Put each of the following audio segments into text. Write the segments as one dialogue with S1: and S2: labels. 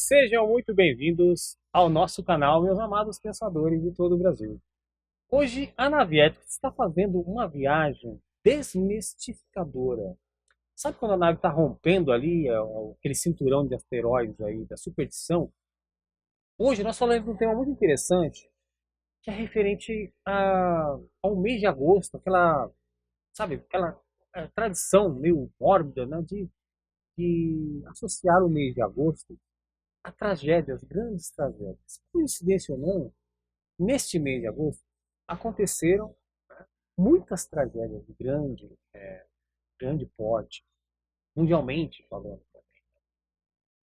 S1: Sejam muito bem-vindos ao nosso canal, meus amados pensadores de todo o Brasil. Hoje a Naviet está fazendo uma viagem desmistificadora. Sabe quando a nave está rompendo ali aquele cinturão de asteroides aí da superstição? Hoje nós falamos de um tema muito interessante que é referente ao mês de agosto, aquela tradição meio mórbida, né, de associar o mês de agosto a tragédias, grandes tragédias. Coincidência ou não, neste mês de agosto aconteceram muitas tragédias de grande porte, mundialmente falando também.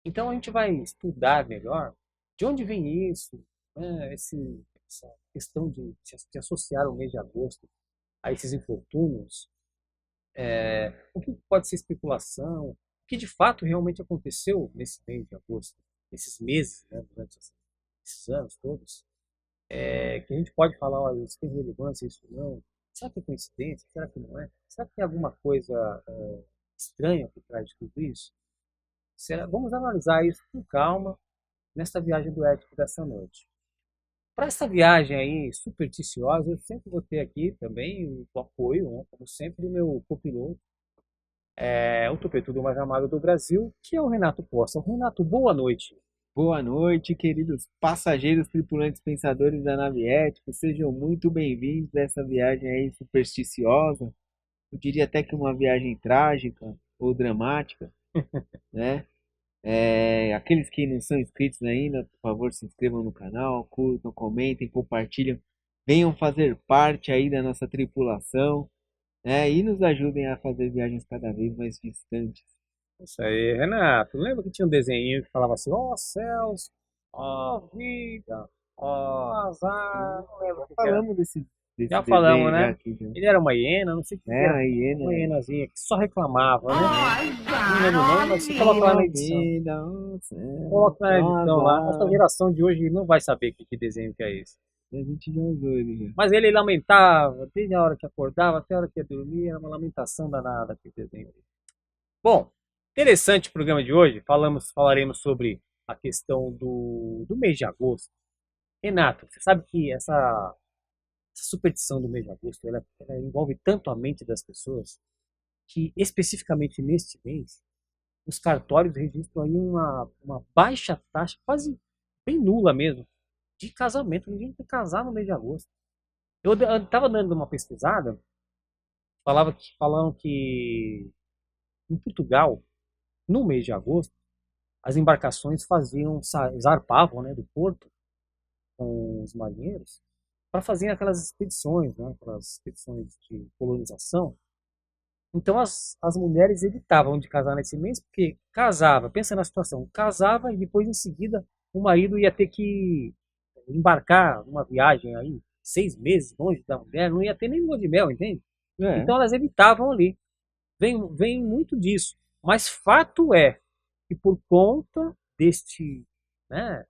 S1: Então a gente vai estudar melhor de onde vem isso, né, essa questão de associar o mês de agosto a esses infortúnios, o que pode ser especulação, o que de fato realmente aconteceu nesse mês de agosto, nesses meses, né, durante esses anos todos. Que a gente pode falar, olha, isso tem relevância, isso não. Será que é coincidência? Será que não é? Será que tem alguma coisa estranha por trás de tudo isso? Vamos analisar isso com calma nesta viagem do ético dessa noite. Para essa viagem aí supersticiosa, eu sempre vou ter aqui também o apoio, né, como sempre, do meu copiloto, o tupetudo mais amado do Brasil, que é o Renato Costa. Renato, boa noite.
S2: Boa noite, queridos passageiros, tripulantes, pensadores da nave ética. Sejam muito bem-vindos a essa viagem aí supersticiosa. Eu diria até que uma viagem trágica ou dramática, né? Aqueles que não são inscritos ainda, por favor, se inscrevam no canal, curtam, comentem, compartilhem. Venham fazer parte aí da nossa tripulação, né? E nos ajudem a fazer viagens cada vez mais distantes.
S1: Isso aí, Renato. Lembra que tinha um desenho que falava assim, ó céus, ó vida, ó azar. Não lembro o
S2: Já
S1: que que era.
S2: falamos desse
S1: Já falamos,
S2: desenho já
S1: né?
S2: aqui, já.
S1: Ele era uma hiena, não sei o que que
S2: É,
S1: era.
S2: a hiena.
S1: Uma hienazinha que só reclamava, né? Não lembro o nome, mas você coloca lá na
S2: Minha
S1: edição.
S2: vida, o céu,
S1: Coloca na
S2: tão
S1: edição lá. Essa
S2: azar.
S1: geração de hoje não vai saber que desenho que é esse.
S2: A gente já usou ele já.
S1: Mas ele lamentava, desde a hora que acordava até a hora que ia dormir, era uma lamentação danada aquele desenho. Bom, interessante o programa de hoje. Falaremos sobre a questão do mês de agosto. Renato, você sabe que essa superstição do mês de agosto, ela envolve tanto a mente das pessoas que, especificamente neste mês, os cartórios registram aí uma baixa taxa, quase bem nula mesmo, de casamento. Ninguém quer casar no mês de agosto. Eu estava dando uma pesquisada, falaram que em Portugal, no mês de agosto, as embarcações zarpavam, né, do porto com os marinheiros para fazer aquelas expedições, né, aquelas expedições de colonização. Então as mulheres evitavam de casar nesse mês porque casava, pensa na situação, casava e depois em seguida o marido ia ter que embarcar numa viagem aí 6 meses longe da mulher, não ia ter nem lua de mel, entende?
S2: É,
S1: Então elas evitavam ali. Vem muito disso. Mas fato é que por conta né,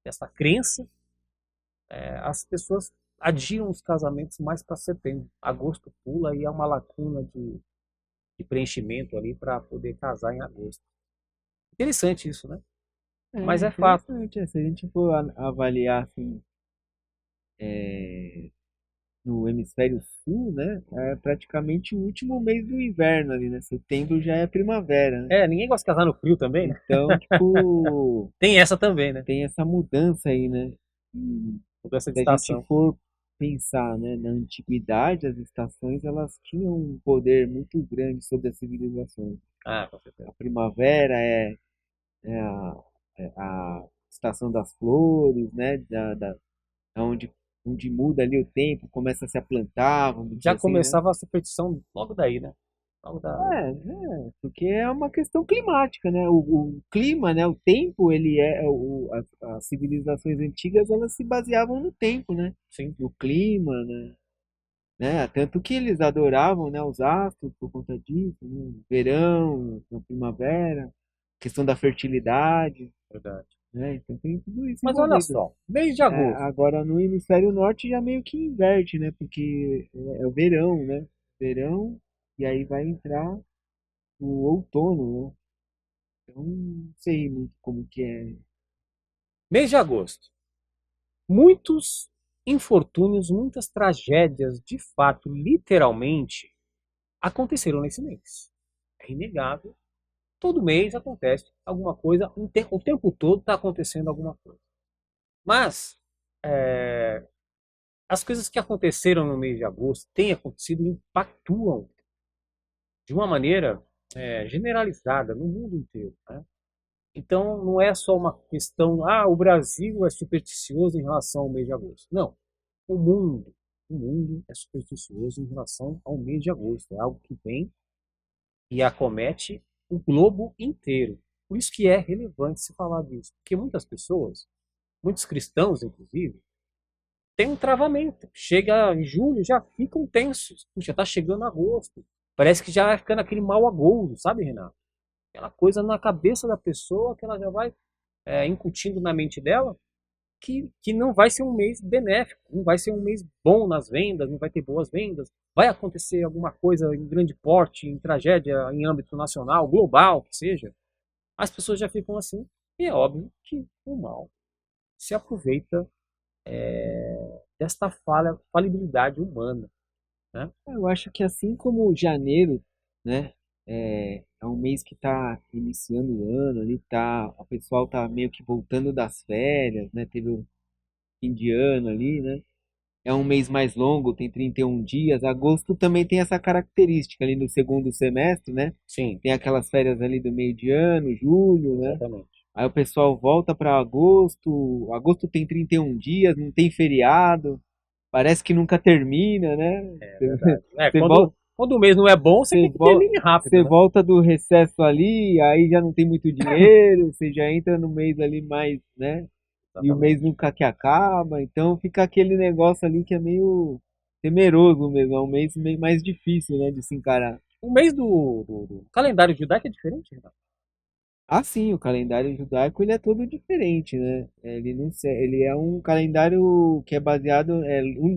S1: dessa crença, as pessoas adiam os casamentos mais para setembro. Agosto pula e é uma lacuna de preenchimento ali para poder casar em agosto. Interessante isso, né? Mas é fato.
S2: interessante. Se a gente for avaliar assim, no hemisfério sul, né? É praticamente o último mês do inverno ali, né? Setembro já é primavera, né?
S1: Ninguém gosta de casar no frio também, né?
S2: Então, tipo,
S1: Tem essa também, né?
S2: tem essa mudança aí, né? E
S1: Mudança de
S2: se a gente
S1: estação.
S2: for pensar, né, na antiguidade, as estações elas tinham um poder muito grande sobre as civilizações.
S1: Ah, com
S2: A
S1: certeza.
S2: primavera é a estação das flores, né, onde muda ali o tempo, começa-se a plantar, vamos dizer
S1: Já
S2: assim, né?
S1: começava a superstição logo daí, né? Logo da.
S2: Porque é uma questão climática, né? O clima, né? O tempo, ele as civilizações antigas, elas se baseavam no tempo, né?
S1: Sim.
S2: No clima, né? Tanto que eles adoravam, né, os astros por conta disso, né? Verão, na primavera, questão da fertilidade,
S1: Verdade.
S2: né? Então tem tudo isso
S1: Mas olha
S2: envolvido.
S1: só, mês de agosto.
S2: Agora no hemisfério norte já meio que inverte, né? Porque é o verão, né? Verão, e aí vai entrar o outono, né? Então não sei muito como que é.
S1: Mês de agosto. Muitos infortúnios, muitas tragédias, de fato, literalmente, aconteceram nesse mês. É inegável. Todo mês acontece alguma coisa, o tempo todo está acontecendo alguma coisa. Mas as coisas que aconteceram no mês de agosto, têm acontecido, impactuam de uma maneira generalizada no mundo inteiro. Né? Então, não é só uma questão, o Brasil é supersticioso em relação ao mês de agosto. Não. O mundo, o mundo é supersticioso em relação ao mês de agosto. É algo que vem e acomete o globo inteiro. Por isso que é relevante se falar disso. Porque muitas pessoas, muitos cristãos, inclusive, têm um travamento. Chega em julho, já ficam tensos. Puxa, tá chegando agosto. Parece que já vai ficando aquele mau agouro, sabe, Renato? Aquela coisa na cabeça da pessoa que ela já vai incutindo na mente dela que não vai ser um mês benéfico, não vai ser um mês bom nas vendas, não vai ter boas vendas, vai acontecer alguma coisa em grande porte, em tragédia, em âmbito nacional, global, que seja. As pessoas já ficam assim, e é óbvio que o mal se aproveita desta falibilidade humana. Né?
S2: Eu acho que assim como janeiro, né, é um mês que está iniciando o ano, ali tá, o pessoal tá meio que voltando das férias, né, teve o fim de ano ali, né, é um mês mais longo, tem 31 dias. Agosto também tem essa característica ali no segundo semestre, né,
S1: Sim,
S2: tem aquelas férias ali do meio de ano, julho, né,
S1: exatamente.
S2: aí o pessoal volta para agosto, agosto tem 31 dias, não tem feriado, parece que nunca termina, né,
S1: É verdade.
S2: você volta
S1: Quando o mês não é bom, você
S2: Você
S1: quer que termine
S2: você
S1: rápido, né?
S2: volta do recesso ali, aí já não tem muito dinheiro, você já entra no mês ali mais, né? E o mês
S1: Exatamente.
S2: nunca que acaba, então fica aquele negócio ali que é meio temeroso mesmo, é um mês meio mais difícil, né, de se encarar.
S1: O mês do calendário judaico é diferente, Renato?
S2: Ah, sim, o calendário judaico ele é todo diferente, né? Ele não se- ele é um calendário que é baseado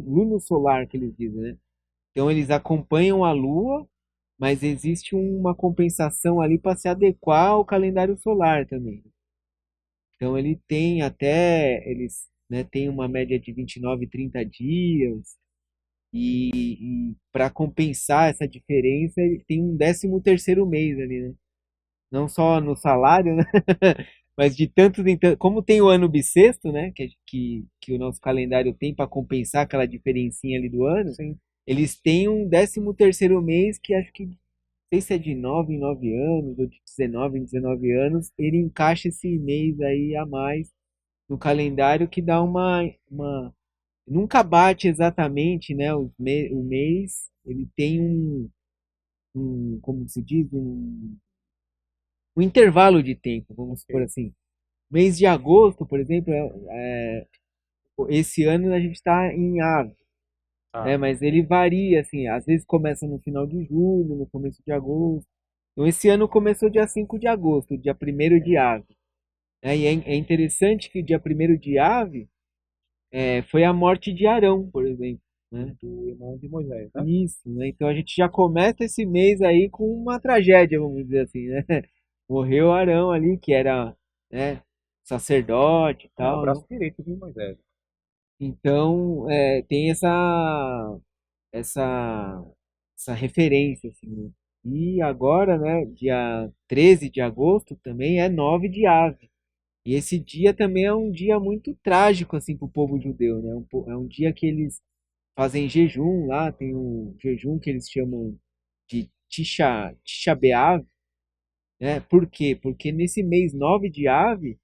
S2: luno solar que eles dizem, né? Então eles acompanham a lua, mas existe uma compensação ali para se adequar ao calendário solar também. Então ele tem até, eles, né, tem uma média de 29, 30 dias, e para compensar essa diferença, ele tem um 13º mês ali, né? Não só no salário, né? Mas de tantos em tantos, como tem o ano bissexto, né, que o nosso calendário tem para compensar aquela diferencinha ali do ano,
S1: Sim.
S2: eles têm um 13º mês que acho que sei se é de 9 em 9 anos ou de 19 em 19 anos, ele encaixa esse mês aí a mais no calendário que dá uma nunca bate exatamente, né, o mês, ele tem como se diz, um intervalo de tempo, vamos supor
S1: Ok.
S2: assim. Mês de agosto, por exemplo, esse ano a gente está em ave,
S1: Tá.
S2: né, mas ele varia, assim, às vezes começa no final de julho, no começo de agosto. Então, esse ano começou dia 5 de agosto, dia 1º de ave. E é interessante que o dia 1º de ave foi a morte de Arão, por exemplo. Né?
S1: Do irmão de Moisés, né?
S2: Isso, né? Então a gente já começa esse mês aí com uma tragédia, vamos dizer assim, né? Morreu Arão ali, que era, né, sacerdote e
S1: É o
S2: tal, né?
S1: braço direito de Moisés.
S2: Então tem essa, essa referência, assim, né? E agora, né, dia 13 de agosto também é 9 de ave. E esse dia também é um dia muito trágico assim para o povo judeu, né? É um dia que eles fazem jejum lá, tem um jejum que eles chamam de Tisha B'Av, né? Por quê? Porque nesse mês 9 de Ave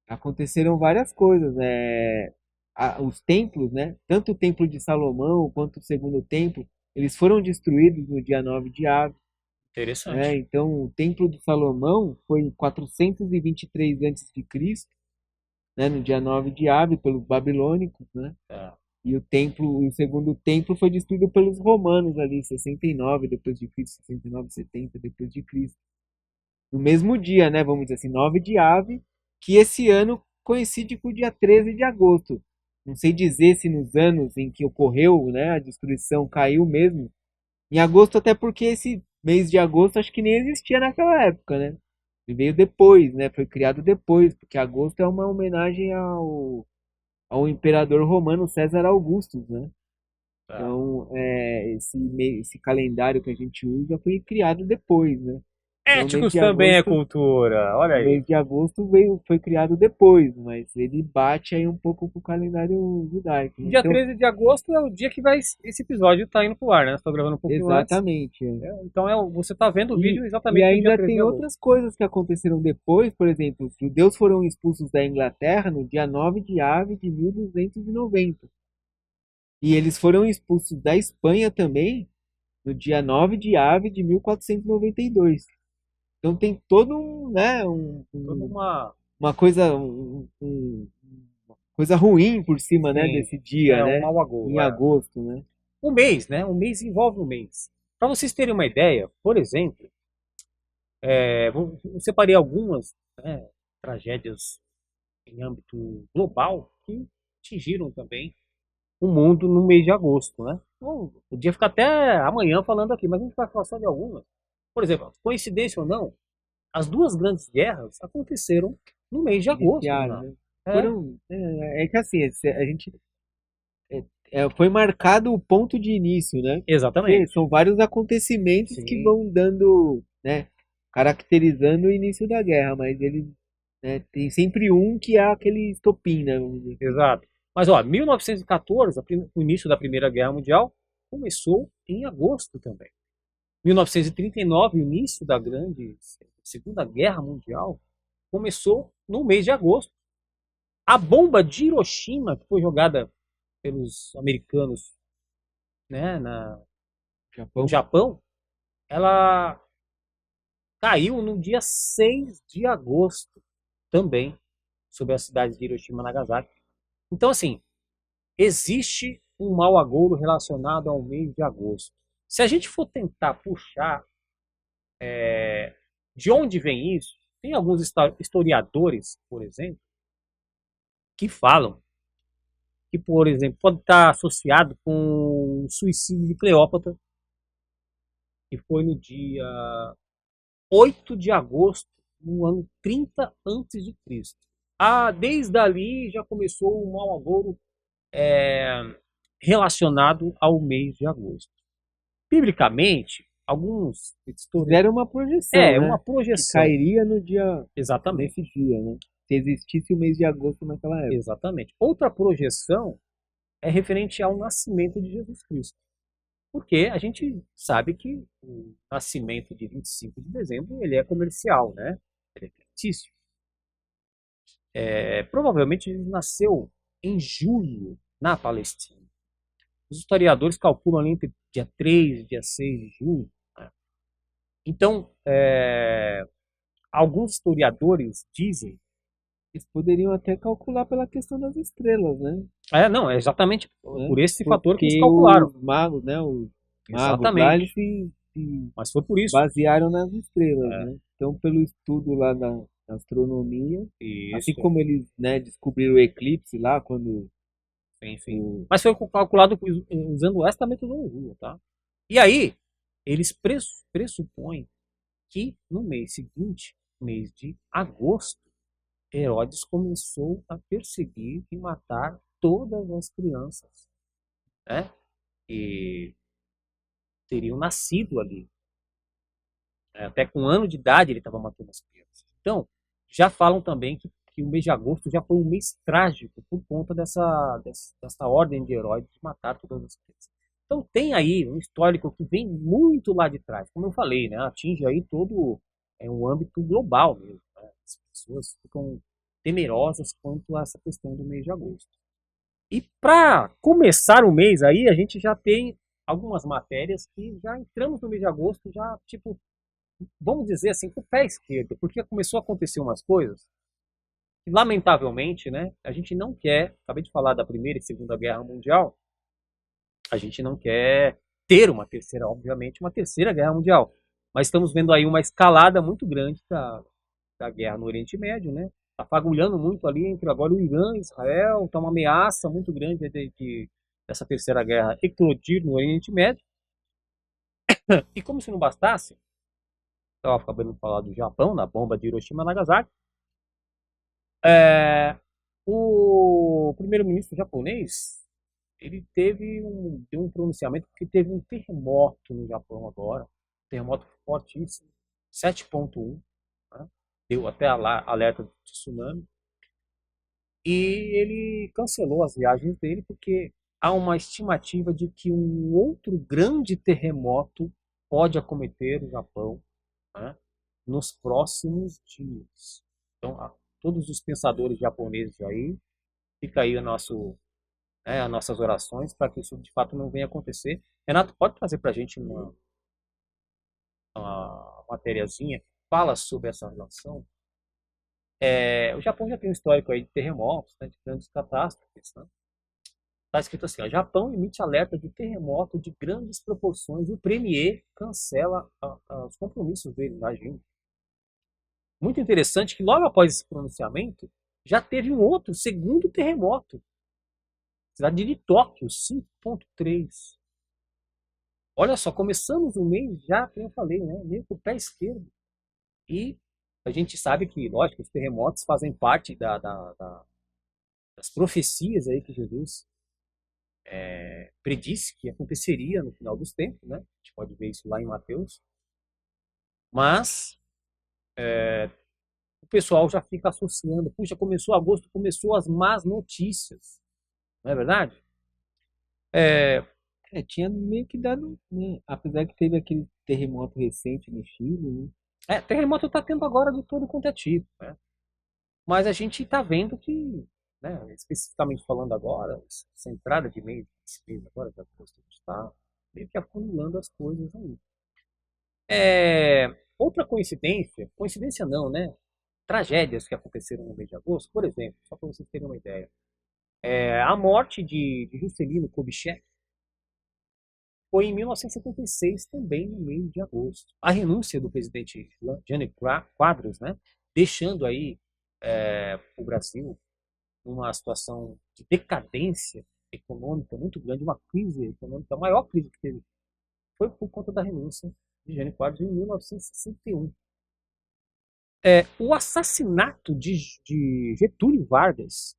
S2: aconteceram várias coisas, né? Os templos, né? Tanto o templo de Salomão quanto o segundo templo, eles foram destruídos no dia 9 de Ave, né?
S1: Interessante.
S2: Então, o templo de Salomão foi em 423 a.C., né, no dia 9 de Ave, pelos babilônicos, né?
S1: Tá.
S2: E o segundo templo foi destruído pelos romanos ali, 69 depois de Cristo, 69, 70 depois de Cristo. No mesmo dia, né, vamos dizer assim, 9 de Ave, que esse ano coincide com o dia 13 de agosto. Não sei dizer se nos anos em que ocorreu, né, a destruição caiu mesmo em agosto, até porque esse mês de agosto acho que nem existia naquela época, né? Ele veio depois, né? Foi criado depois, porque agosto é uma homenagem ao imperador romano César Augustus, né?
S1: Tá.
S2: Então, esse calendário que a gente usa foi criado depois, né? Então,
S1: Éticos também é cultura, olha
S2: o
S1: aí.
S2: mês de agosto foi criado depois, mas ele bate aí um pouco com o calendário judaico, né?
S1: Dia
S2: Então,
S1: 13 de agosto é o dia que vai esse episódio tá indo pro ar, né? Estou gravando um pouquinho antes.
S2: exatamente. É.
S1: Então você tá vendo o vídeo
S2: E
S1: exatamente no dia
S2: ainda
S1: 13 de
S2: tem
S1: agosto.
S2: outras coisas que aconteceram depois, por exemplo, os judeus foram expulsos da Inglaterra no dia 9 de Ave de 1290. E eles foram expulsos da Espanha também no dia 9 de Ave de 1492. Então tem todo um, né,
S1: Toda uma,
S2: uma coisa, uma coisa ruim por cima, né,
S1: sim,
S2: desse dia,
S1: um
S2: né,
S1: mau
S2: em
S1: agouro, é.
S2: agosto, né.
S1: O mês, né? O mês envolve o mês. Para vocês terem uma ideia, por exemplo, eu separei algumas, né, tragédias em âmbito global que atingiram também o mundo no mês de agosto, né? Bom, podia ficar até amanhã falando aqui, mas a gente vai falar só de algumas. Por exemplo, coincidência ou não, as duas grandes guerras aconteceram no mês de agosto,
S2: Iniciaram,
S1: não?
S2: né.
S1: É,
S2: Foram, é que assim, a gente foi marcado o ponto de início, né? Porque
S1: exatamente.
S2: são vários acontecimentos que
S1: Sim,
S2: vão dando, né, caracterizando o início da guerra, mas ele, né, tem sempre um que é aquele estopim, né, vamos dizer assim.
S1: exato. Mas ó, 1914, o início da Primeira Guerra Mundial, começou em agosto também. 1939, o início da grande Segunda Guerra Mundial, começou no mês de agosto. A bomba de Hiroshima, que foi jogada pelos americanos, né, no
S2: Japão.
S1: Japão, ela caiu no dia 6 de agosto também, sobre a cidade de Hiroshima e Nagasaki. Então, assim, existe um mau agouro relacionado ao mês de agosto. Se a gente for tentar puxar de onde vem isso, tem alguns historiadores, por exemplo, que falam que, por exemplo, pode estar associado com o suicídio de Cleópatra, que foi no dia 8 de agosto, no ano 30 antes de Cristo. Desde ali já começou o mau agouro relacionado ao mês de agosto. Biblicamente, alguns historiadores.
S2: Fizeram uma projeção,
S1: É, uma
S2: né, que
S1: projeção.
S2: cairia no dia, nesse
S1: Exatamente.
S2: dia, né, se existisse o mês de agosto naquela época.
S1: Exatamente. Outra projeção é referente ao nascimento de Jesus Cristo. Porque a gente sabe que o nascimento de 25 de dezembro ele é comercial, né? Ele é fictício. Provavelmente ele nasceu em julho, na Palestina. Os historiadores calculam ali entre dia 3 e dia 6 de julho. Né? Então, alguns historiadores dizem.
S2: Eles poderiam até calcular pela questão das estrelas, né?
S1: Não, é exatamente
S2: Né?
S1: por esse fator que eles
S2: Porque
S1: calcularam.
S2: os magos, né? Os magos lá, eles
S1: Exatamente.
S2: se
S1: Mas foi por isso.
S2: basearam nas estrelas,
S1: É,
S2: né? Então, pelo estudo lá da astronomia, assim
S1: isso,
S2: como eles, né, descobriram o eclipse lá, quando
S1: enfim.
S2: o,
S1: Mas foi calculado usando esta metodologia, tá? E aí, eles pressupõem que no mês seguinte, mês de agosto, Herodes começou a perseguir e matar todas as crianças, né? Que teriam nascido ali. Até com 1 ano de idade ele estava matando as crianças. Então, já falam também que o mês de agosto já foi um mês trágico por conta dessa ordem de Herodes de matar todas as crianças. Então tem aí um histórico que vem muito lá de trás, como eu falei, né? Atinge aí todo um âmbito global mesmo. Né? As pessoas ficam temerosas quanto a essa questão do mês de agosto. E para começar o mês aí, a gente já tem algumas matérias que já entramos no mês de agosto, já tipo, vamos dizer assim, com o pé esquerdo, porque começou a acontecer umas coisas que, lamentavelmente, né, a gente não quer, acabei de falar da Primeira e Segunda Guerra Mundial, a gente não quer ter uma terceira, obviamente, uma terceira guerra mundial. Mas estamos vendo aí uma escalada muito grande da guerra no Oriente Médio, né? Está fagulhando muito ali entre agora o Irã e Israel, está uma ameaça muito grande dessa terceira guerra eclodir no Oriente Médio. E como se não bastasse, Estava acabando de falar do Japão, na bomba de Hiroshima e Nagasaki. É, o primeiro-ministro japonês, ele deu um pronunciamento porque teve um terremoto no Japão agora, um terremoto fortíssimo, 7,1, né? Deu até alerta de tsunami, e ele cancelou as viagens dele porque há uma estimativa de que um outro grande terremoto pode acometer o Japão, né, nos próximos dias. Então, todos os pensadores japoneses aí, fica aí as nossas orações para que isso de fato não venha acontecer. Renato, pode trazer para a gente uma matériazinha que fala sobre essa relação? O Japão já tem um histórico aí de terremotos, né, de grandes catástrofes, né? Está escrito assim: ó, Japão emite alerta de terremoto de grandes proporções e o Premier cancela os compromissos dele na agenda. Muito interessante que logo após esse pronunciamento já teve um outro segundo terremoto, cidade de Tóquio, 5,3. Olha só, começamos o mês já, como eu falei, né, meio com o pé esquerdo. E a gente sabe que, lógico, os terremotos fazem parte das profecias aí que Jesus predisse que aconteceria no final dos tempos, né? A gente pode ver isso lá em Mateus. Mas o pessoal já fica associando. Puxa, começou agosto, começou as más notícias. Não é verdade?
S2: Tinha meio que dado, né? Apesar que teve aquele terremoto recente no Chile, né?
S1: Terremoto está tendo agora de todo quanto é tipo, né? Mas a gente está vendo que, né, especificamente falando agora, essa entrada de mês, esse mês agora, de agosto, a gente está meio que acumulando as coisas aí. Outra coincidência não, né? Tragédias que aconteceram no mês de agosto, por exemplo, só para vocês terem uma ideia. A morte de Juscelino Kubitschek foi em 1976, também no mês de agosto. A renúncia do presidente Jânio Quadros, né, deixando aí o Brasil numa situação de decadência econômica muito grande, uma crise econômica, a maior crise que teve, foi por conta da renúncia de Jânio Quadros em 1961. O assassinato de Getúlio Vargas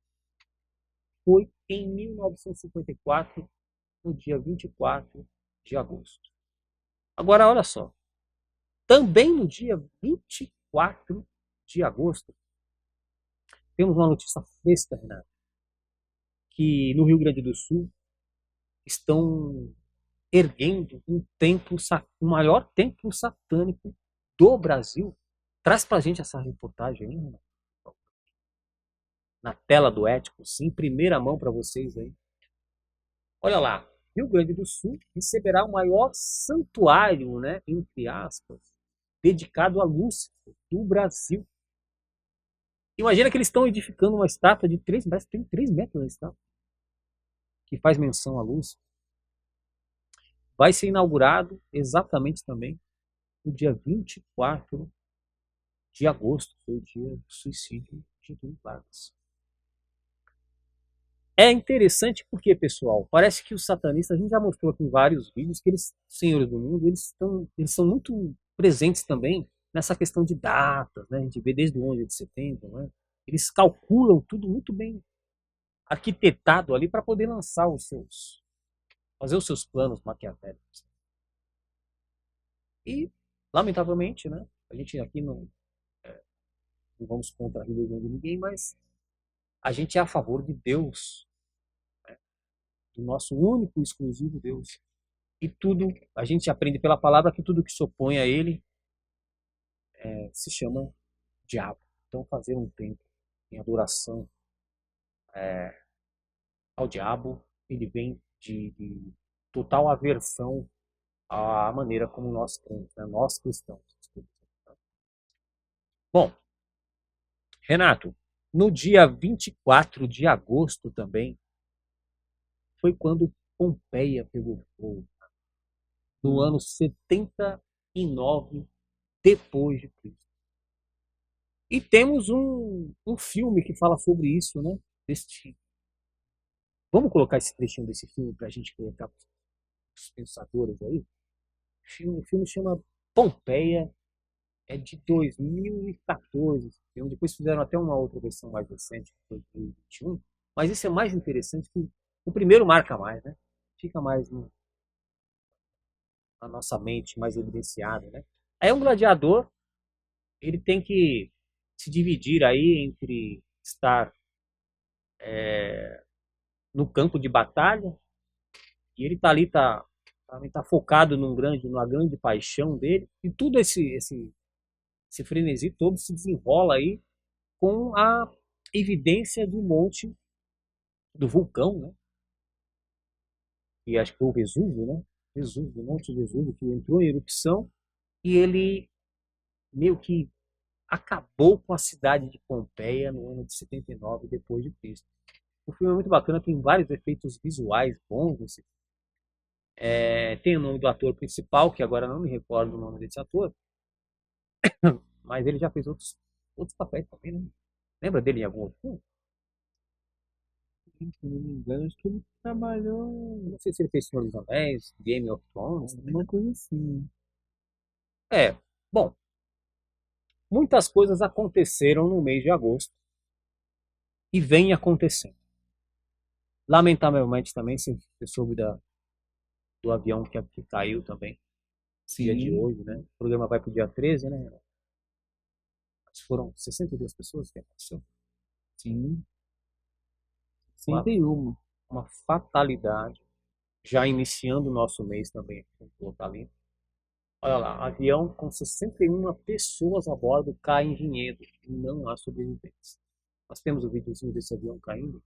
S1: foi em 1954, no dia 24 de agosto. Agora, olha só. Também no dia 24 de agosto, temos uma notícia fresca, Renato, que no Rio Grande do Sul estão erguendo o maior templo satânico do Brasil. Traz pra gente essa reportagem aí, Renato, na tela do Ético, sim, em primeira mão para vocês aí. Olha lá, Rio Grande do Sul receberá o maior santuário, né, entre aspas, dedicado a Lúcifer do Brasil. Imagina que eles estão edificando uma estátua de 3 metros, tem 3 metros na estátua, que faz menção à Lúcifer. Vai ser inaugurado exatamente também no dia 24 de agosto, foi o dia do suicídio de Getúlio Vargas. É interessante porque, pessoal, parece que os satanistas, a gente já mostrou aqui em vários vídeos, que eles, senhores do mundo, eles são muito presentes também nessa questão de datas, né? A gente vê desde o 11 de setembro, né? Eles calculam tudo muito bem arquitetado ali para poder fazer os seus planos maquiavélicos. E, lamentavelmente, né? A gente aqui não vamos contra a religião de ninguém, mas a gente é a favor de Deus, né? Do nosso único e exclusivo Deus. E tudo, a gente aprende pela palavra que tudo que se opõe a ele se chama diabo. Então fazer um tempo em adoração ao diabo, ele vem de total aversão à maneira como nós cremos, né? Nós cristãos. Bom, Renato, no dia 24 de agosto também, foi quando Pompeia pegou fogo, no ano 79 depois de Cristo. E temos um filme que fala sobre isso, né? Vamos colocar esse trechinho desse filme para a gente colocar os pensadores aí? O filme chama Pompeia, É de 2014 esse filme. Depois fizeram até uma outra versão mais recente, que foi de 2021. Mas esse é mais interessante que o primeiro marca mais, né? Fica mais na nossa mente, mais evidenciado, né? Aí um gladiador, ele tem que se dividir aí entre estar no campo de batalha, e ele tá ali, tá focado numa grande paixão dele, e tudo esse frenesi todo se desenrola aí com a evidência do monte, do vulcão, né? E acho que foi o Vesúvio, né? Vesúvio, o Monte Vesúvio, que entrou em erupção e ele meio que acabou com a cidade de Pompeia no ano de 79 depois de Cristo. O filme é muito bacana, tem vários efeitos visuais bons. Tem o nome do ator principal, que agora não me recordo o nome desse ator, mas ele já fez outros papéis também, né? Lembra dele em algum outro filme?
S2: Se não me engano, acho que ele trabalhou
S1: Não sei se ele fez Senhor dos Anéis, Game of Thrones também.
S2: alguma coisa assim.
S1: É, bom, muitas coisas aconteceram no mês de agosto e vem acontecendo. Lamentavelmente também, você soube do avião que caiu também, dia de
S2: Sim,
S1: hoje, né? O programa vai para o dia 13, né? Mas foram 62 pessoas que aconteceu.
S2: sim.
S1: Uma,
S2: 61.
S1: uma fatalidade, já iniciando o nosso mês também, com o Limpo. Olha lá, avião com 61 pessoas a bordo cai em Vinhedo e não há sobreviventes. Nós temos o videozinho desse avião caindo.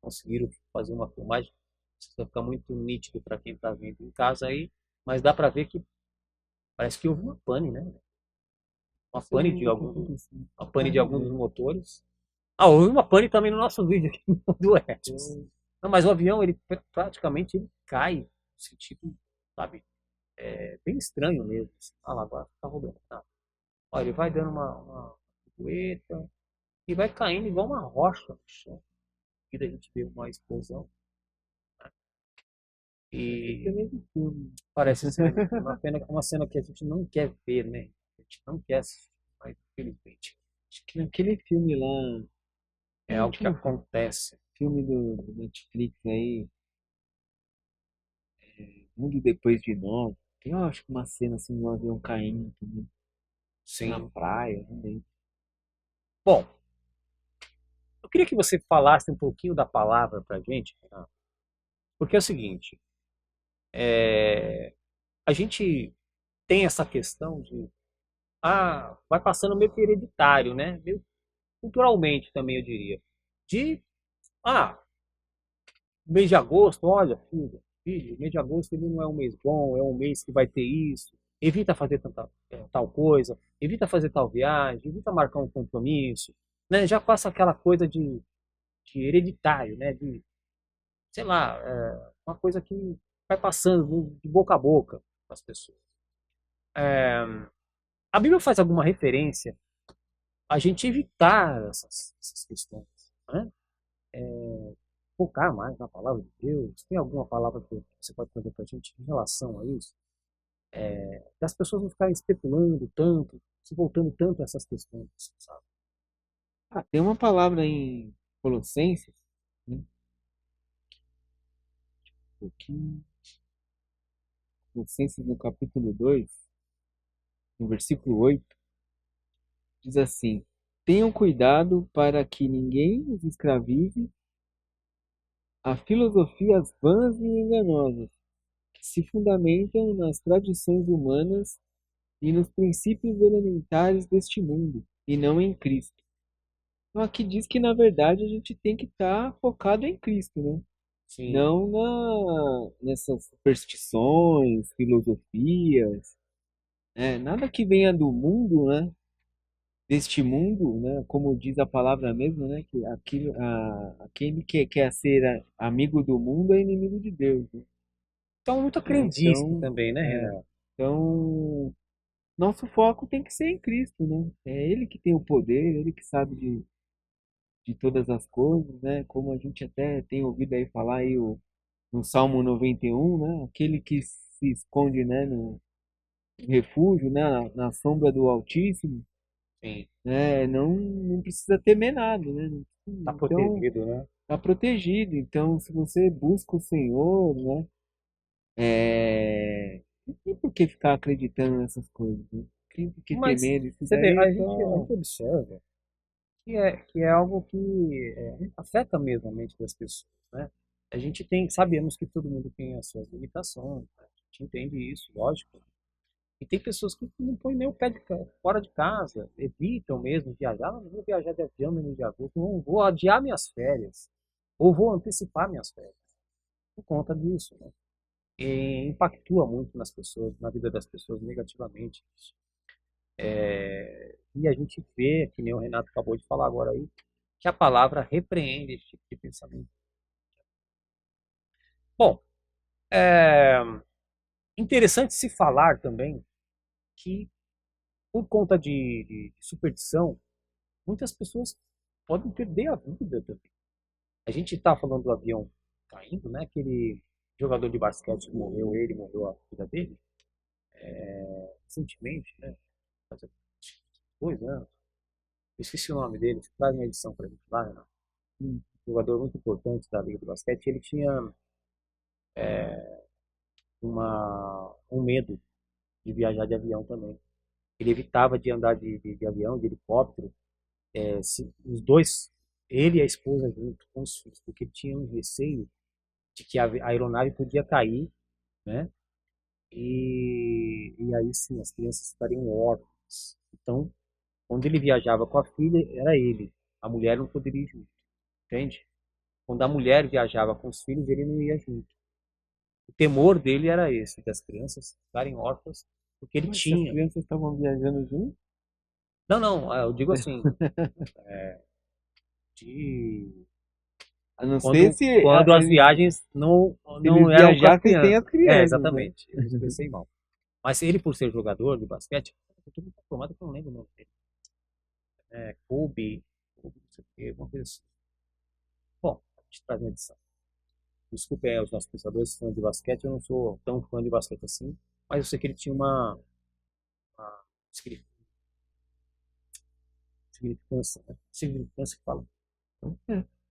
S1: Conseguiram fazer uma filmagem. Isso vai ficar muito nítido para quem está vendo em casa aí, mas dá para ver que parece que houve uma pane, né? Uma
S2: Isso eu
S1: pane
S2: não
S1: de
S2: vi o que
S1: algum,
S2: aconteceu.
S1: uma pane
S2: Ah,
S1: de
S2: não
S1: algum dos
S2: vi.
S1: motores. Ah, houve uma pane também no nosso vídeo aqui do Etios. Não, mas o avião, ele praticamente ele cai no sentido, sabe, bem estranho mesmo. Assim. Ah lá, agora tá rodando. Tá. Olha, ele vai dando uma poeta e vai caindo igual uma rocha no chão. E daí a gente vê uma explosão. E
S2: Cena de filme.
S1: parece ser uma cena que a gente não quer ver, né? A gente não quer assistir, mas infelizmente
S2: Acho que naquele filme lá,
S1: é
S2: o
S1: algo que
S2: último
S1: acontece.
S2: filme do Netflix aí, Mundo Depois de Nós, tem, eu acho que uma cena assim, um avião caindo também, na
S1: Sim.
S2: praia, não lembro.
S1: Bom, eu queria que você falasse um pouquinho da palavra pra gente, Renato, porque é o seguinte, a gente tem essa questão de, vai passando meio que hereditário, né? Meio culturalmente também, eu diria. De, ah, mês de agosto, olha, filho, mês de agosto ele não é um mês bom, é um mês que vai ter isso. Evita fazer tal coisa, evita fazer tal viagem, evita marcar um compromisso, né? Já passa aquela coisa de hereditário, né? De, sei lá, uma coisa que vai passando de boca a boca para as pessoas. É, a Bíblia faz alguma referência a gente evitar essas questões, né? Focar mais na palavra de Deus. Tem alguma palavra que você pode trazer para a gente em relação a isso? Das pessoas não ficarem especulando tanto, se voltando tanto a essas questões, sabe?
S2: Ah, tem uma palavra em Colossenses, né? Aqui, Colossenses no capítulo 2, no versículo 8, diz assim: Tenham cuidado para que ninguém os escravize a filosofias vãs e enganosas, que se fundamentam nas tradições humanas e nos princípios elementares deste mundo, e não em Cristo. Então aqui diz que na verdade a gente tem que estar focado em Cristo, né?
S1: Sim,
S2: Não nessas superstições, filosofias, né? Nada que venha do mundo, né? Deste mundo, né? Como diz a palavra mesmo, né? Que aquele que quer ser amigo do mundo é inimigo de Deus, né?
S1: então muita crendice
S2: Então,
S1: também, né,
S2: é,
S1: Renato?
S2: então nosso foco tem que ser em Cristo, né? É Ele que tem o poder, Ele que sabe de todas as coisas, né? Como a gente até tem ouvido aí falar aí no Salmo 91, né? Aquele que se esconde, né? refúgio, né, na sombra do Altíssimo,
S1: Sim,
S2: né, não precisa temer nada, né?
S1: tá
S2: Então,
S1: protegido, né?
S2: está protegido. Então, se você busca o Senhor, né, não tem por que ficar acreditando nessas coisas, né? Não tem por que
S1: Mas
S2: temer, isso
S1: você vê,
S2: daí é
S1: a
S2: só...
S1: gente observa que é algo que afeta mesmo a mente das pessoas, né? A gente tem, sabemos que todo mundo tem as suas limitações, né? A gente entende isso, lógico. E tem pessoas que não põem nem o pé fora de casa, evitam mesmo viajar. "Ah, não vou viajar de avião no mês de agosto, não vou adiar minhas férias, ou vou antecipar minhas férias, por conta disso, né? E impactua muito nas pessoas, na vida das pessoas negativamente isso. E a gente vê, que nem o Renato acabou de falar agora aí, que a palavra repreende esse tipo de pensamento. Bom, é interessante se falar também que, por conta de superstição, muitas pessoas podem perder a vida também. A gente está falando do avião caindo, né? Aquele jogador de basquete que morreu, ele morreu a vida dele, recentemente, né? Faz 2 anos. Eu esqueci o nome dele, traz uma edição para a gente lá, né? Um jogador muito importante da Liga de Basquete. Ele tinha um medo de viajar de avião também. Ele evitava de andar de avião, de helicóptero, os dois, ele e a esposa junto com os filhos, porque ele tinha um receio de que a aeronave podia cair, né? E aí sim, as crianças ficariam órfãs. Então, quando ele viajava com a filha, era ele. A mulher não poderia ir junto, entende? Quando a mulher viajava com os filhos, ele não ia junto. O temor dele era esse, das crianças ficarem órfãs, porque ele
S2: Mas se as
S1: tinha.
S2: crianças estavam viajando junto,
S1: Não, não, eu digo assim, de
S2: a não ser se
S1: quando as viagens não
S2: eles
S1: eram com as
S2: viajassem sem as
S1: crianças. É,
S2: crianças, né?
S1: exatamente. Eu me expressei mal. Mas ele, por ser jogador de basquete, eu tô muito formado que eu não lembro o nome dele. Kobe, não sei o quê, alguma coisa assim. Bom, a gente traz uma edição. Desculpem aí os nossos pensadores fãs de basquete, eu não sou tão fã de basquete assim, mas eu sei que ele tinha uma significância, né? Significância que fala. Então,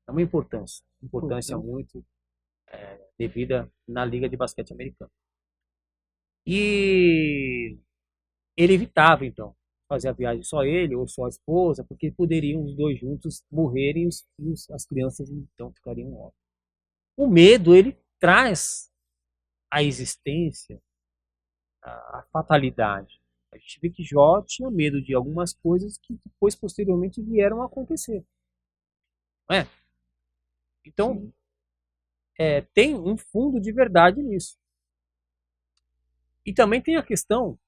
S1: é uma importância
S2: Importante.
S1: muito devida na Liga de Basquete Americana. E ele evitava, então, fazer a viagem só ele ou só a esposa, porque poderiam os dois juntos morrerem e as crianças então ficariam órfãs. O medo, ele traz à existência a fatalidade. A gente vê que Jó tinha medo de algumas coisas que depois, posteriormente, vieram a acontecer. Não é? Então,
S2: Sim.
S1: tem um fundo de verdade nisso. E também tem a questão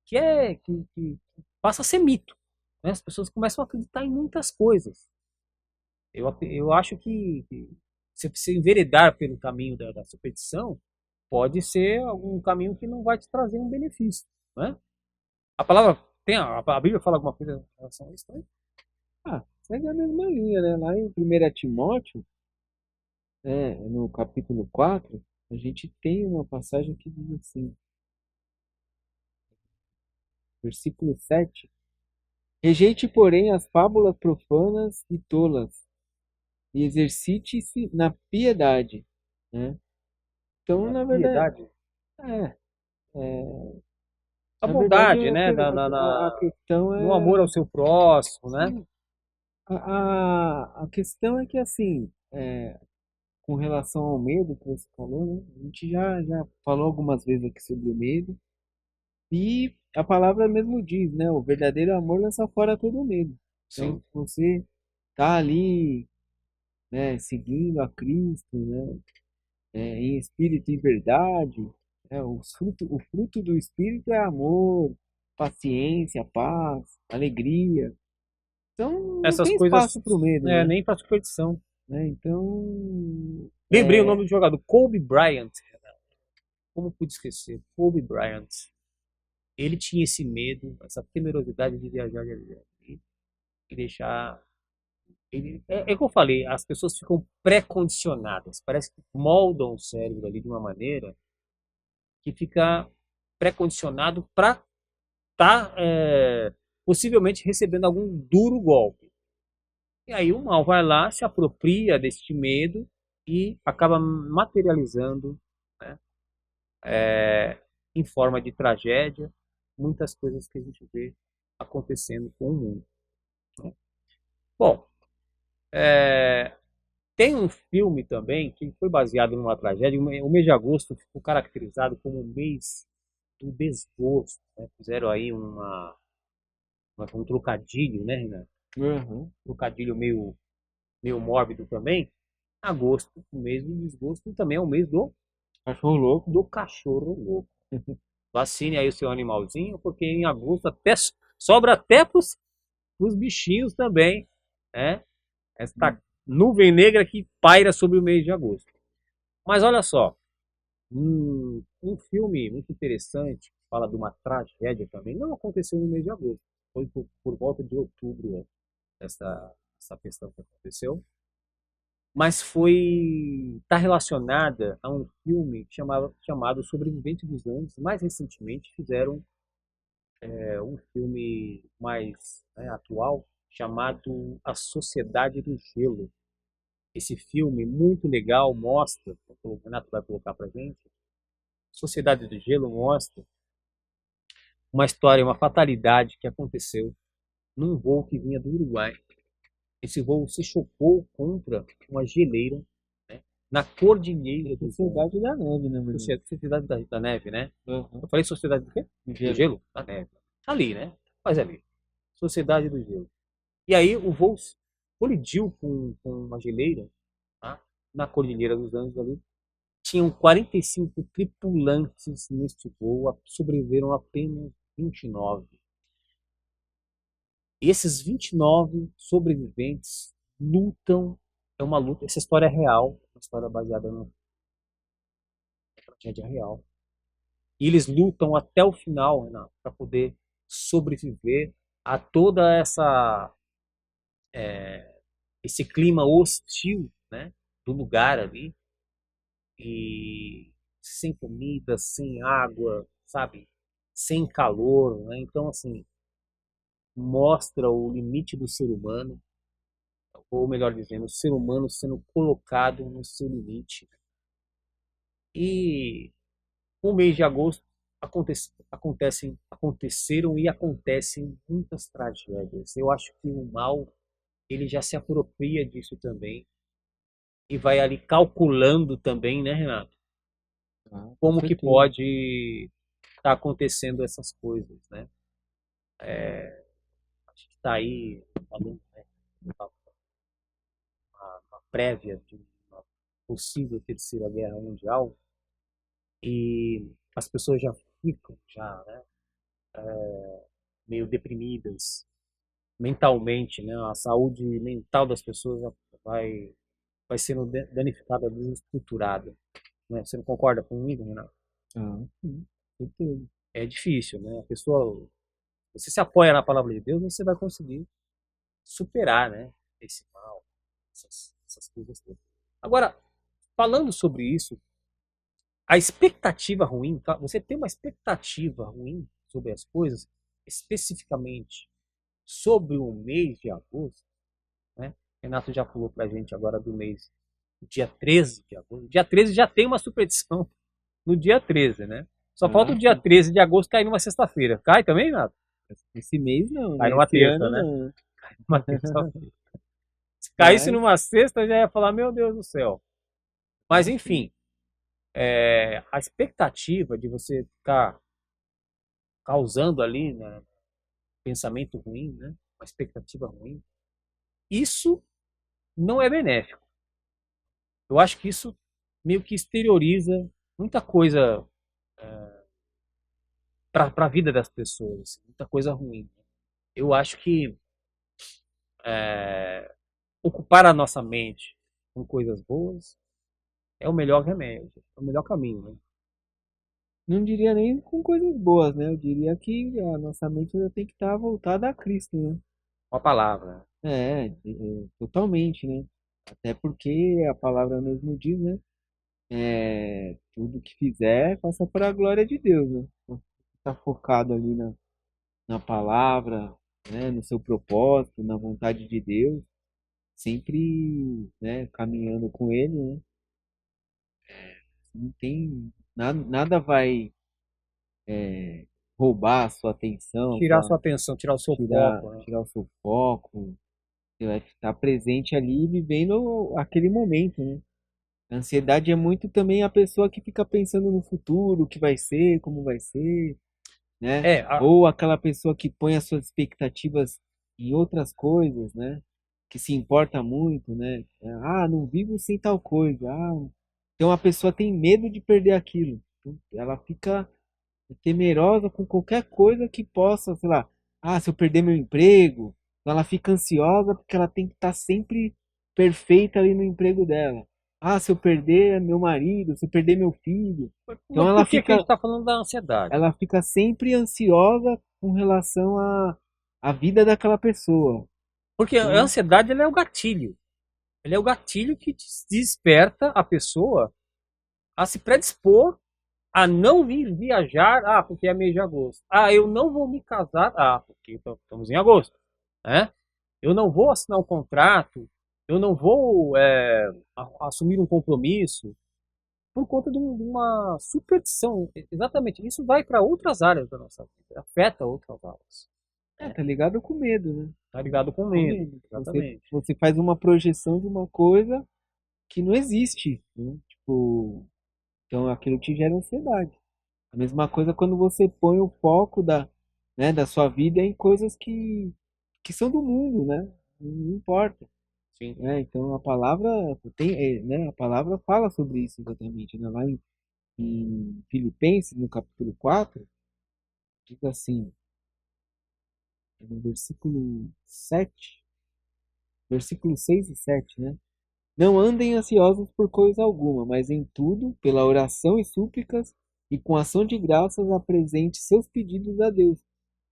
S1: que passa a ser mito. Né? As pessoas começam a acreditar em muitas coisas. Eu acho que se você enveredar pelo caminho da superstição, pode ser algum caminho que não vai te trazer um benefício. Né? A palavra, a Bíblia fala alguma coisa em relação a isso também?
S2: Ah, segue a mesma linha, né? Lá em 1 Timóteo, né, no capítulo 4, a gente tem uma passagem que diz assim, versículo 7: Rejeite, porém, as fábulas profanas e tolas, e exercite-se na piedade, né? Então,
S1: A
S2: na verdade,
S1: piedade,
S2: é, é,
S1: a
S2: na verdade,
S1: bondade, né?
S2: a questão
S1: No amor ao
S2: é,
S1: seu próximo, né?
S2: sim, a questão é que, assim, com relação ao medo que você falou, né? A gente já falou algumas vezes aqui sobre o medo, e a palavra mesmo diz, né? O verdadeiro amor lança fora todo medo. Então,
S1: Sim.
S2: se você tá ali, né, seguindo a Cristo, né, em espírito e verdade, o fruto do espírito é amor, paciência, paz, alegria. Então, não
S1: Essas
S2: tem
S1: coisas,
S2: espaço para o medo, né?
S1: nem para superstição.
S2: Né? Então,
S1: Lembrei o nome do jogador, Kobe Bryant. Como pude esquecer? Kobe Bryant. Ele tinha esse medo, essa temerosidade de viajar de avião e deixar. É como eu falei, as pessoas ficam pré-condicionadas. Parece que moldam o cérebro ali de uma maneira que fica. pré-condicionado para estar possivelmente recebendo algum duro golpe. E aí o mal vai lá, se apropria deste medo e acaba materializando, né, em forma de tragédia muitas coisas que a gente vê acontecendo com o mundo. Né? Bom, tem um filme também que foi baseado numa tragédia. O mês de agosto ficou caracterizado como o mês do desgosto. Né? Fizeram aí um trocadilho, né, Renato?
S2: Uhum.
S1: Um trocadilho meio mórbido também. Agosto, o mês do desgosto, e também é o mês
S2: Cachorro louco.
S1: do cachorro louco. Vacine aí o seu animalzinho, porque em agosto até sobra até para os bichinhos também, né? Esta nuvem negra que paira sobre o mês de agosto. Mas olha só, um filme muito interessante, que fala de uma tragédia também, não aconteceu no mês de agosto, foi por volta de outubro, né, essa questão que aconteceu, mas está relacionada a um filme chamado Sobrevivente dos Andes. Mais recentemente fizeram um filme mais, né, atual, chamado A Sociedade do Gelo. Esse filme muito legal mostra, o Renato vai colocar pra gente, Sociedade do Gelo mostra uma história, uma fatalidade que aconteceu num voo que vinha do Uruguai. Esse voo se chocou contra uma geleira, né, na Cordilheira do
S2: Sociedade da Neve, né, mano?
S1: Sociedade da Neve, né?
S2: Uhum.
S1: Eu falei Sociedade do quê? Do Gelo? Da Neve. Ali, né? Mas ali. Sociedade do Gelo. E aí o voo colidiu com uma geleira, tá? Na Cordilheira dos Andes ali. Tinham 45 tripulantes neste voo, sobreviveram apenas 29. E esses 29 sobreviventes lutam, é uma luta, essa história é real, uma história baseada numa tragédia real. E eles lutam até o final, Renato, para poder sobreviver a toda esse clima hostil, né, do lugar ali, e sem comida, sem água, sabe, sem calor, né? Então assim mostra o limite do ser humano, ou melhor dizendo, o ser humano sendo colocado no seu limite. E o mês de agosto aconteceram e acontecem muitas tragédias. Eu acho que o mal ele já se apropria disso também e vai ali calculando também, né, Renato?
S2: Ah, com
S1: Como que
S2: certeza.
S1: pode estar acontecendo essas coisas, né? A gente está aí falando, né, uma prévia de uma possível terceira guerra mundial e as pessoas já ficam já, né, meio deprimidas mentalmente, né? A saúde mental das pessoas vai vai sendo danificada, desestruturada, né? Você não concorda comigo, Renato?
S2: Ah, sim, com certeza.
S1: É difícil, né? A pessoa, você se apoia na palavra de Deus, você vai conseguir superar, né? Esse mal, essas coisas todas. Agora, falando sobre isso, a expectativa ruim, tá? Você tem uma expectativa ruim sobre as coisas, especificamente sobre o mês de agosto, né? Renato já falou pra gente agora do mês, dia 13 de agosto. Dia 13 já tem uma superstição no dia 13, né? Só falta o
S2: Ah,
S1: dia 13 de agosto cair numa sexta-feira. Cai também, Renato?
S2: esse mês não,
S1: Cai
S2: né?
S1: numa
S2: Esse
S1: terça,
S2: ano
S1: né?
S2: não.
S1: Numa terça-feira. Se caísse
S2: Mas,
S1: numa sexta, eu já ia falar, meu Deus do céu. Mas
S2: ah, sim.
S1: enfim, a expectativa de você ficar causando ali, né, pensamento ruim, né, uma expectativa ruim, isso não é benéfico. Eu acho que isso meio que exterioriza muita coisa para a vida das pessoas, assim, muita coisa ruim. Eu acho que é, ocupar a nossa mente com coisas boas é o melhor remédio, é o melhor caminho, né?
S2: Não diria nem com coisas boas, né? Eu diria que a nossa mente ainda tem que estar voltada a Cristo, né?
S1: Uma palavra.
S2: Totalmente, né? Até porque a palavra mesmo diz, né? Tudo que fizer, faça para a glória de Deus, né? está focado ali na palavra, né, no seu propósito, na vontade de Deus, sempre, né, caminhando com Ele, né, não tem nada vai roubar a sua atenção,
S1: Tirar sua atenção, tirar o seu foco, né?
S2: tirar o seu foco. Você vai estar presente ali vivendo aquele momento, né? A ansiedade é muito também a pessoa que fica pensando no futuro, o que vai ser, como vai ser, né?
S1: É,
S2: Ou aquela pessoa que põe as suas expectativas em outras coisas, né? Que se importa muito, né? Ah, não vivo sem tal coisa. Ah, então a pessoa tem medo de perder aquilo. Ela fica temerosa com qualquer coisa que possa, sei lá, ah, se eu perder meu emprego, então ela fica ansiosa porque ela tem que estar sempre perfeita ali no emprego dela. Ah, se eu perder meu marido, se eu perder meu filho. Então
S1: mas por que que a gente está falando da ansiedade?
S2: ela fica sempre ansiosa com relação à vida daquela pessoa.
S1: Porque a
S2: Então,
S1: ansiedade ela é o gatilho. Ele é o gatilho que desperta a pessoa a se predispor a não vir viajar, porque é mês de agosto. Eu não vou me casar, porque estamos em agosto, né? Eu não vou assinar um contrato, eu não vou assumir um compromisso por conta de uma superstição. Exatamente, isso vai para outras áreas da nossa vida, afeta outras áreas. Né?
S2: tá ligado com medo, né?
S1: Tá ligado com
S2: Com
S1: medo,
S2: medo.
S1: exatamente.
S2: Você faz uma projeção de uma coisa que não existe, né? Tipo, então aquilo te gera ansiedade. A mesma coisa quando você põe o foco né, da sua vida em coisas que são do mundo, né? Não importa,
S1: Sim.
S2: né? Então a palavra né? A palavra fala sobre isso exatamente, né? Lá em Filipenses, no capítulo 4 diz assim, no versículo 7, versículo 6 e 7, né? Não andem ansiosos por coisa alguma, mas em tudo, pela oração e súplicas, e com ação de graças apresente seus pedidos a Deus.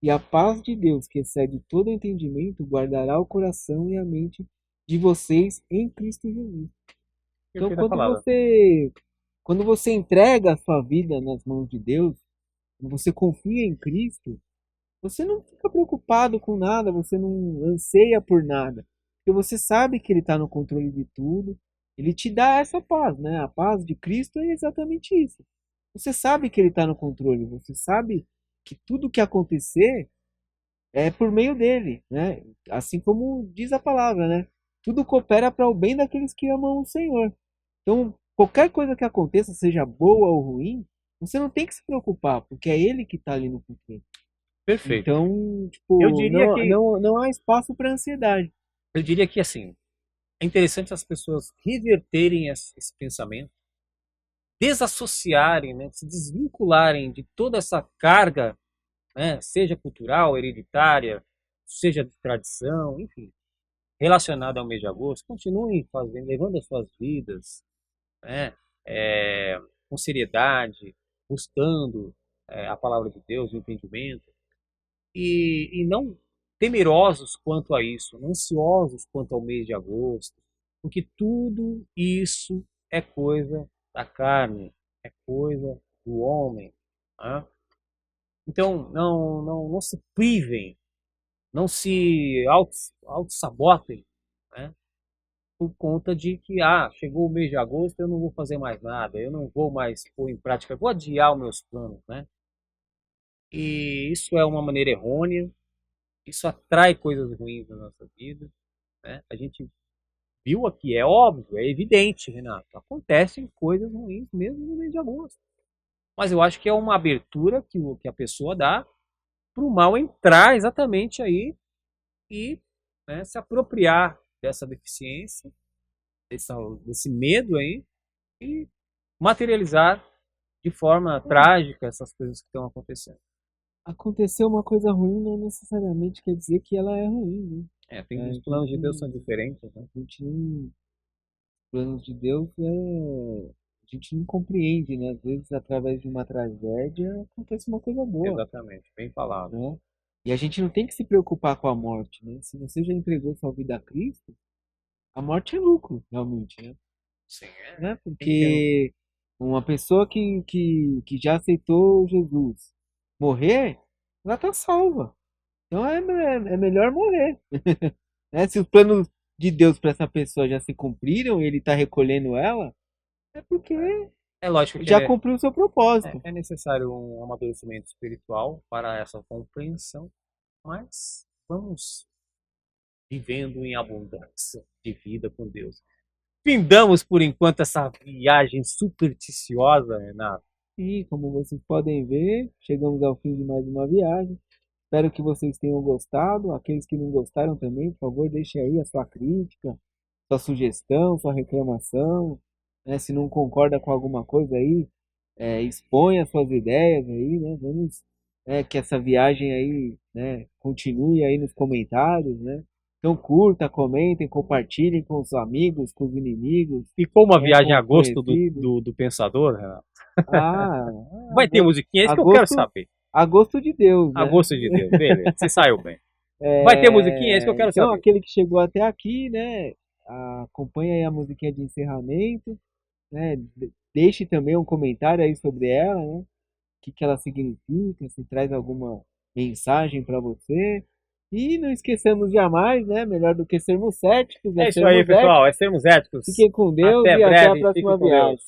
S2: E a paz de Deus, que excede todo entendimento, guardará o coração e a mente de vocês em Cristo Jesus. Então,
S1: Perfeita palavra.
S2: quando você entrega a sua vida nas mãos de Deus, quando você confia em Cristo, você não fica preocupado com nada, você não anseia por nada, porque você sabe que Ele está no controle de tudo. Ele te dá essa paz, né? A paz de Cristo é exatamente isso. Você sabe que Ele está no controle, você sabe que tudo que acontecer é por meio dele, né? Assim como diz a palavra, né? Tudo coopera para o bem daqueles que amam o Senhor. Então, qualquer coisa que aconteça, seja boa ou ruim, você não tem que se preocupar, porque é Ele que está ali no controle.
S1: Perfeito.
S2: Então,
S1: Eu
S2: tipo,
S1: diria que,
S2: não há espaço para ansiedade.
S1: eu diria que assim, é interessante as pessoas reverterem esse pensamento, desassociarem, né, se desvincularem de toda essa carga, né, seja cultural, hereditária, seja de tradição, enfim, relacionada ao mês de agosto, continuem fazendo, levando as suas vidas, né, com seriedade, buscando a palavra de Deus, o entendimento, e não temerosos quanto a isso, ansiosos quanto ao mês de agosto, porque tudo isso é coisa da carne, é coisa do homem. Né? Então, não se privem, não se auto-sabotem, né? Por conta de que, chegou o mês de agosto, eu não vou fazer mais nada, eu não vou mais pôr em prática, eu vou adiar os meus planos, né? E isso é uma maneira errônea, isso atrai coisas ruins na nossa vida, né? A gente viu aqui, é óbvio, é evidente, Renato, acontecem coisas ruins mesmo no mês de agosto. Mas eu acho que é uma abertura que a pessoa dá para o mal entrar exatamente aí e, né, se apropriar dessa deficiência, desse medo aí e materializar de forma trágica essas coisas que estão acontecendo.
S2: Aconteceu uma coisa ruim não necessariamente quer dizer que ela é ruim, né?
S1: Os planos de Deus são diferentes, né?
S2: A gente não, os planos de Deus a gente não compreende, né? Às vezes, através de uma tragédia, acontece uma coisa boa,
S1: Exatamente, bem falado.
S2: né? E a gente não tem que se preocupar com a morte, né? Se você já entregou sua vida a Cristo, a morte é lucro, realmente, né?
S1: Sim,
S2: Né?
S1: tem que ter.
S2: Porque uma pessoa que já aceitou Jesus, morrer, ela tá salva. Então é melhor morrer. Né? Se os planos de Deus para essa pessoa já se cumpriram e ele está recolhendo ela, é porque
S1: É lógico que
S2: já cumpriu o seu propósito.
S1: é necessário um amadurecimento espiritual para essa compreensão, mas vamos vivendo em abundância de vida com Deus. Findamos por enquanto essa viagem supersticiosa, Renato.
S2: E como vocês podem ver, chegamos ao fim de mais uma viagem. Espero que vocês tenham gostado. Aqueles que não gostaram também, por favor, deixe aí a sua crítica, sua sugestão, sua reclamação. Né? Se não concorda com alguma coisa aí, exponha suas ideias aí, né? Vamos, que essa viagem aí, né, continue aí nos comentários, né? Então curta, comentem, compartilhem com os amigos, com os inimigos,
S1: E como a
S2: né,
S1: viagem
S2: com
S1: a
S2: os
S1: gosto
S2: conhecidos.
S1: do pensador, Renato?
S2: Ah,
S1: Vai ter musiquinha, é isso
S2: a
S1: que eu quero
S2: gosto,
S1: saber.
S2: a gosto de Deus,
S1: A
S2: né?
S1: gosto de Deus, beleza, você saiu bem. Vai ter musiquinha, é isso que eu quero
S2: Então,
S1: saber.
S2: aquele que chegou até aqui, né? Acompanha aí a musiquinha de encerramento, né? Deixe também um comentário aí sobre ela, né? O que ela significa, se traz alguma mensagem para você. E não esqueçamos jamais, né? Melhor do que sermos céticos, é
S1: É isso aí,
S2: sermos
S1: pessoal,
S2: éticos.
S1: é sermos éticos.
S2: Fiquem com Deus
S1: Até
S2: e até a
S1: breve, fiquem
S2: próxima
S1: com Deus.
S2: viagem.